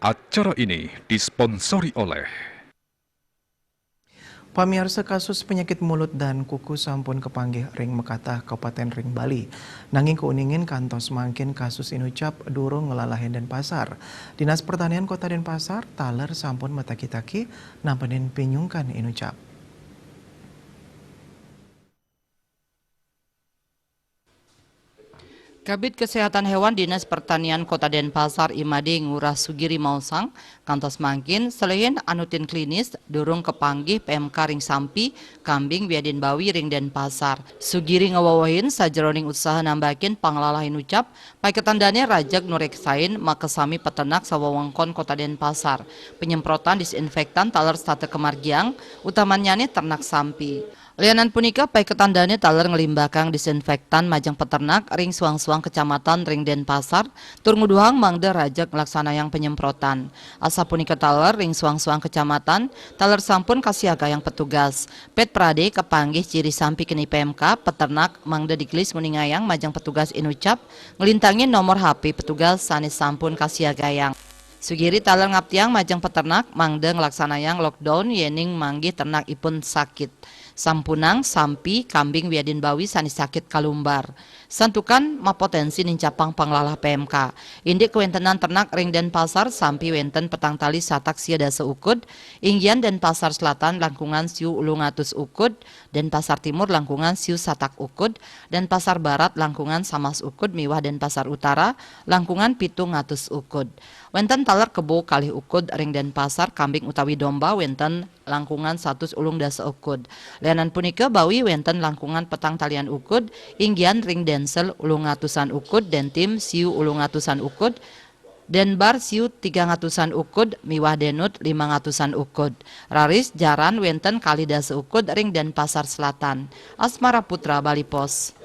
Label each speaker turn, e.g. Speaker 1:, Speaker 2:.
Speaker 1: Acara ini disponsori oleh
Speaker 2: Pamirsa kasus penyakit mulut dan kuku sampun kepanggih ring Mekatah Kabupaten Ring Bali. Nanging keuningin kantos mangkin kasus inucap durung ngelalahin Denpasar. Dinas Pertanian Kota Denpasar taler sampun mataki-taki nampenin pinyungkan inucap.
Speaker 3: Kabid Kesehatan Hewan Dinas Pertanian Kota Denpasar Imade Ngurah Sugiri Mausang kantos mangkin selain anutin klinis durung kepanggih PMK ring sampi kambing biadin bawi ring Denpasar. Sugiri ngawawahin sajeroning usaha nambakin panglalahin ucap paiketandane rajak nureksain makesami peternak sawawangkon Kota Denpasar. Penyemprotan disinfektan taler state kemargiang utamanya ternak sampi. Lianan punika paiketandane taler ngelimbakang disinfektan majang peternak ring suang-suang kecamatan ring Denpasar tur nguduhang mangda rajak ngelaksanaang penyemprotan. Asa punika taler ring suang-suang kecamatan taler sampun kasiaga yang petugas. Pet Prade kepanggih ciri sampi kini PMK peternak mangda diklis nguningayang majang petugas inucap ngelintangin nomor HP petugas sanes sampun kasiagayang. Sugiri taler ngaptiang majang peternak mangda ngelaksanayang lockdown yening manggih ternak ipun sakit. Sampunang, sampi, kambing wiadin bawi sanis sakit kalumbar. Santukan mapotensi nincapang panglalah PMK. Indik kewentenan ternak ring Denpasar sampi wenten petang tali satak siada seukud. Inggian Denpasar Selatan langkungan siu 800 ukud. Denpasar Timur langkungan siu satak ukud. Denpasar Barat langkungan samas ukud miwah Denpasar Utara langkungan 700 ukud. Wenten taler kebo kalih ukud ring Denpasar kambing utawi domba wenten langkungan 100 ulung dasa ukud. Lianan punika bawi wenten langkungan petang talian ukud, inggian ring densel ulung atusan ukud, dan tim siu ulung atusan ukud, denbar siu 300-an ukud, miwah denut 500-an ukud. Raris jaran wenten kali dasa ukud ring Denpasar Selatan. Asmara Putra, Bali Pos.